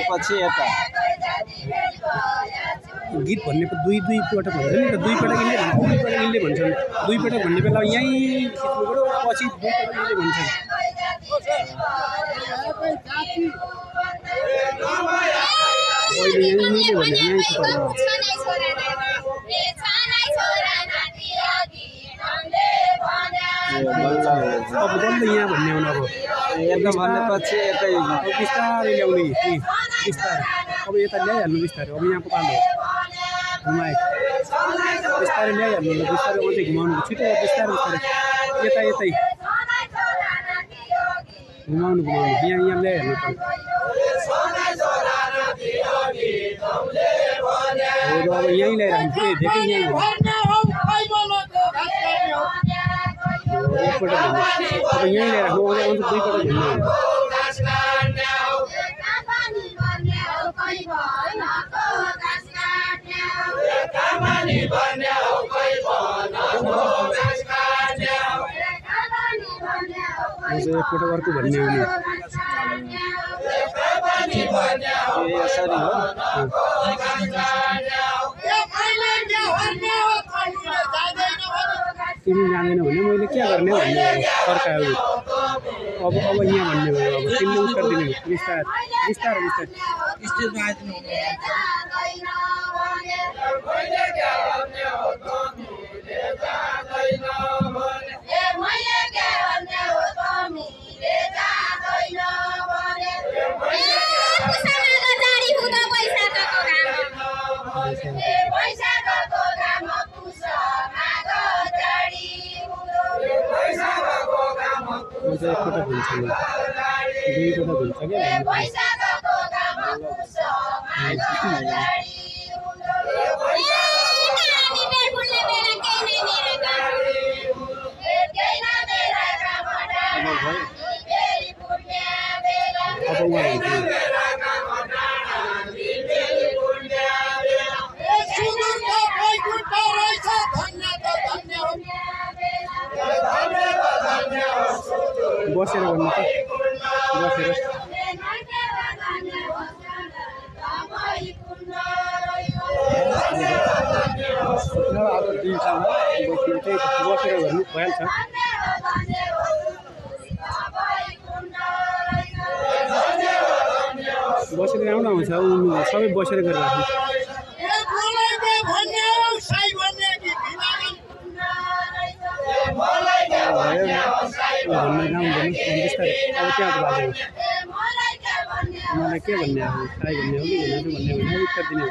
पछि यता गीत भन्ने दुई पटक भन्छ नि त दुई पटक यिनले भन्छन् दुई पटक भन्ने बेला यहीँ खिच्नुपऱ्यो पछि दुई पटक यिनले भन्छन् अहिले यहीँले भने यहीँ अब बन्द यहाँ भन्ने हुन अब एकदम भनेपछि यतै बिस्तारै ल्याउने बिस्तारै अब यता ल्याइहाल्नु बिस्तारै अब यहाँको पालो घुमाए बिस्तारै ल्याइहाल्नु ल बिस्तारै अझै घुमाउनु छिटो बिस्तारै यतै घुमाउनु यहाँ ल्याइहाल्नु त अब यहीँ ल्याइराख्नु धेरै यहीँ एकपल्ट भन्नु अब यहीँ ल्याइराख्नु अझै दुईपल्ट भन्नु एकपल्ट अर्को भन्ने हो यसरी हो तिमी जाँदैन भने मैले के गर्ने भन्ने सरकार अब यहाँ भन्ने भयो अब तिमीले उत्तर दिने बिस्तारै एकपल्ट भन्छ दुईपल्ट भन्छ बसेर गर्नु त बसेर बसेर गर्नु भइहाल्छ बसेर आउनु आउँछ सबै बसेर गरेर राख्नु बिस्तारै अब त्यहाँको बाजे मलाई के भन्ने अब साई भन्ने हो कि भन्ने भने उत्तर दिने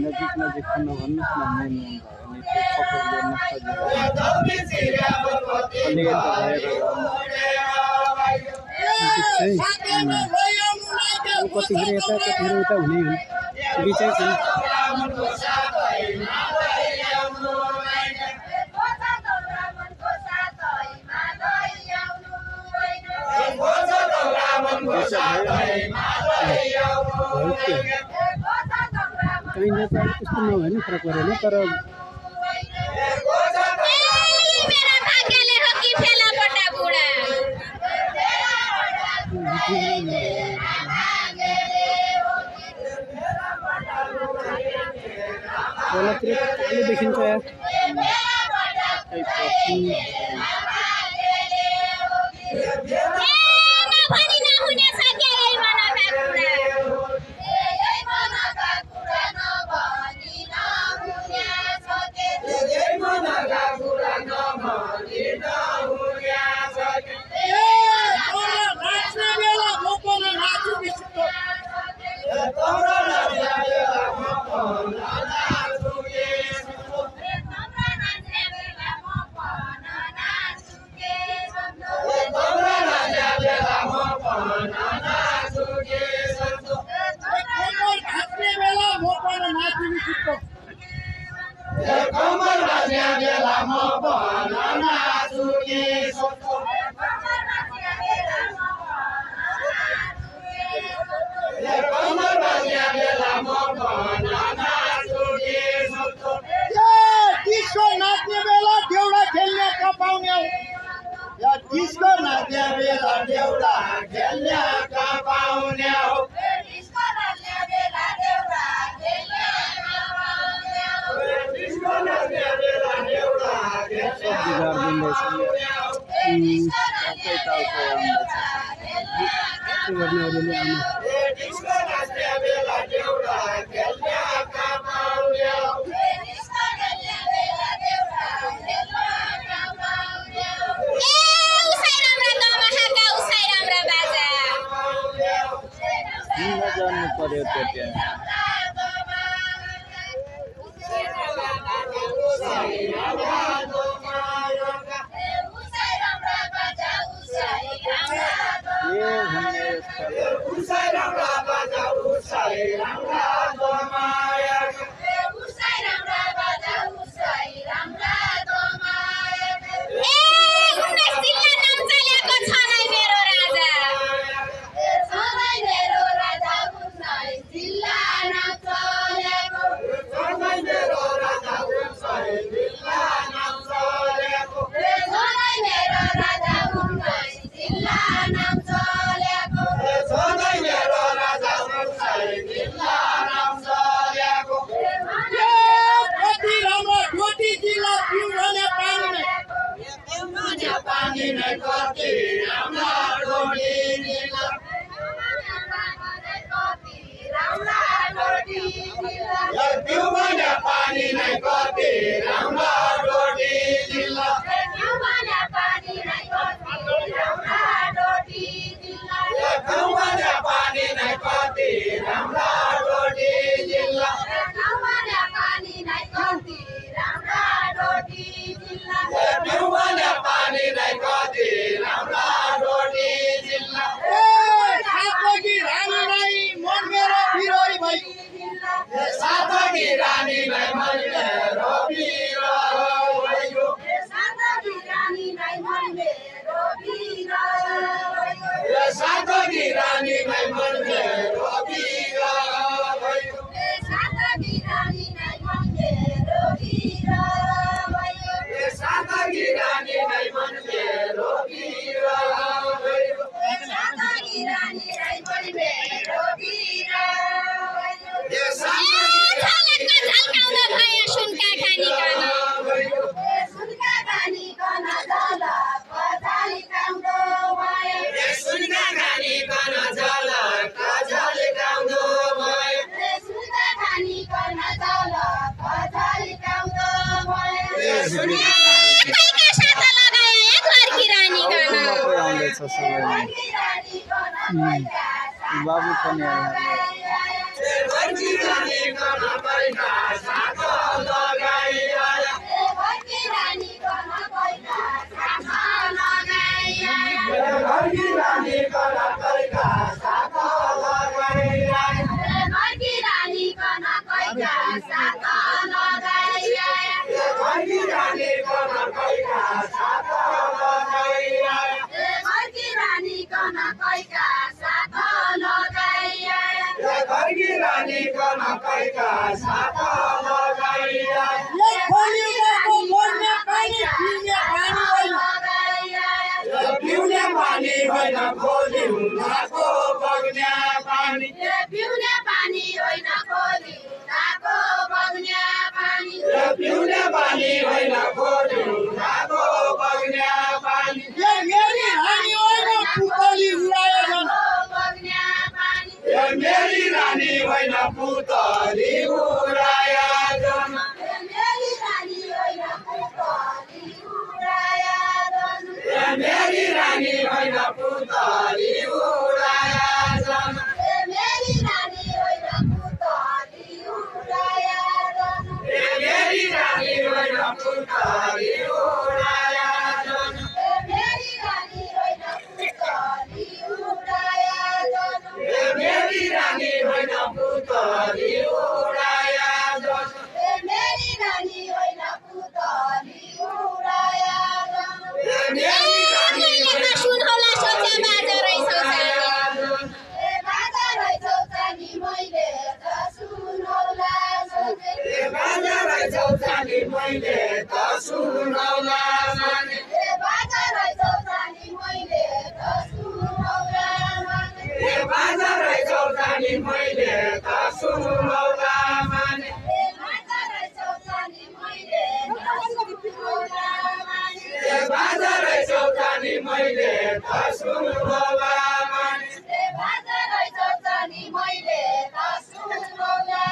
नजिक नजिक खाना भन्नुहोस् न मेन अनि त्यो फोटो नक्सा कतिखेर यता कतिखेर उता हुने बिचै छ कहीँ त्यस्तो नभए नि फरक परेन तर खोलातिर कहिले देखिन्छ यार Disco na bela deura, gelha kapauneo. Disco na bela deura, gelha kapauneo. Disco na bela deura, gelha kapauneo. Disco na bela deura, gelha kapauneo. जानु पर्यो त्यो त्यहाँ कति राम्रा रोटी दिला पिउमाने पानी नै कति राम्रा रोटी दिला पिउमाने पानी नै कति राम्रा रोटी दिला पिउमाने पानी नै कति राम्रा रोटी दिला पिउमाने पानी नै कति राम्रा रोटी दिला पिउमाने पानी नै कति राम्रा रोटी दिला सातकी रानी मन मेरो बिरोई भई सातकी रानी नै मन मेरो बिरोई भयो सातकी रानी नै मन मेरो बिरोई भयो सातकी रानी नै मन मेरो बिरोई भयो सातकी रानी नै मन मेरो बिरोई भयो सातकी रानी नै मन मेरो बिरोई भयो सातकी रानी नै मन मेरो बिरोई झल्काउन भयो सुनका खानीकन सुनका खानीकन झलक झल्काउँदो भयो सुनका खानीकन झलक झल्काउँदो भयो सुनका साथ लगाए एक लड़की रानी कोही आउँदैछ सबैमा बाबु पनि आयो घरकी रानी कन पैसा साथ लगाई आया घरकी रानी कन पैसा साथ लगाई आया घरकी रानी कन पैसा साथ लगाई आया घरकी रानी कन पैसा साथ लगाई आया घरकी रानी कन पैसा साथ लगाई आया घरकी रानी कन पैसा साथ लगाई आया घरकी रानी कन पैसा साथ लगाई आया पिउने पानी होइन खोली हुँदाको बग्ने पानी पिउने पानी होइन खोली हुँदाको बग्ने पानी पिउने पानी होइन खोली हुँदाको बग्ने पानी मेरी रानी होइन पुतली उडायो बग्ने पानी मेरी रानी होइन पुतली उडायो जन मेरी रानी होइन पुतली उडायो जन मेरी रानी होइन पुतली उडायो जन मेरी रानी होइन पुतली उडायो जन मेरी रानी होइन पुतली उडायो जन मेरी रानी होइन पुतली उडायो जन मेरी रानी होइन पुतली उडायो जन मेरी रानी होइन पुतली उडायो जन मेरी रानी सुनौला सोचा बाजा रहेछौ बाजा रहेछौ जानी मैले त सुनौला सोचे बाजा रहेछौ जानी मैले त सुनौला माने बाजा रहेछौ जानी मैले त सुनौला माने बाजा रहेछौ जानी मैले त सुनौला माने बाजा रहेछौ जानी मैले त सुनौला माने बाजा रहेछौ जानी मैले त सुनौला माने बाजा रहेछौ जानी मैले त सुनौला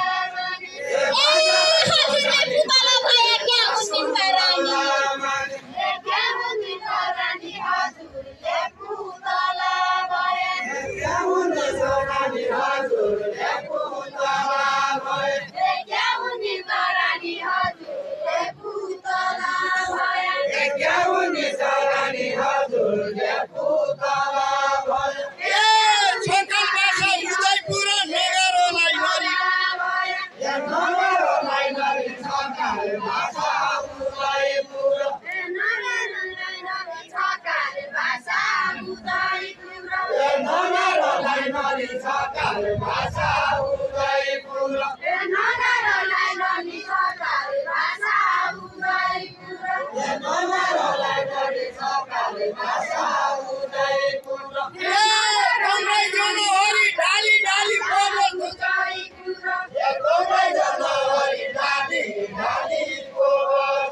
माने क्या हुन् रानी हजुरले पुतला भए क्या हुन् रानी हजुरले पुतला भए क्या हुन् रानी हजुरले पुतला भए क्या हुन् रानी हजुरले पुतला भए छकल भाषा उदयपुर नगरलाई नरी नगरलाई नरी छकल भाषा उदयपुर छकल भाषा उदयपुर नगरलाई नरी छकल भाषा उदयपुर नगरलाई नरी छकल भाषा उदयपुर नगरलाई नरी छकल भाषा उदयपुर कमरै जनहरी डाली डाली पवन उदयपुर कमरै जनहरी डाली डाली पवन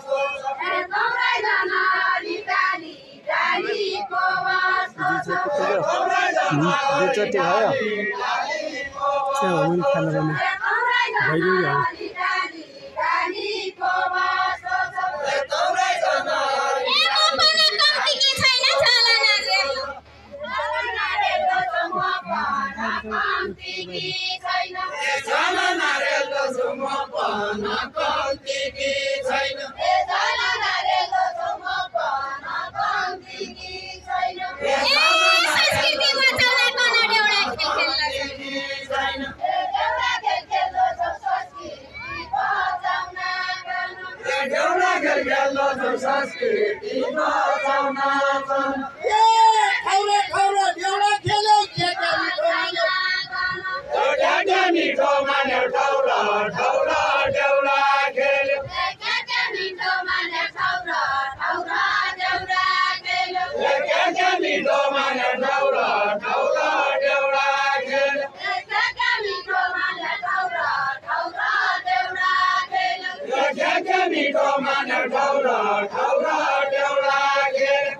कमरै जनहरी डाली डाली पवन दुईचोटि भयो त्यो हो मैले खेल्न पनि भइदियो ठौरा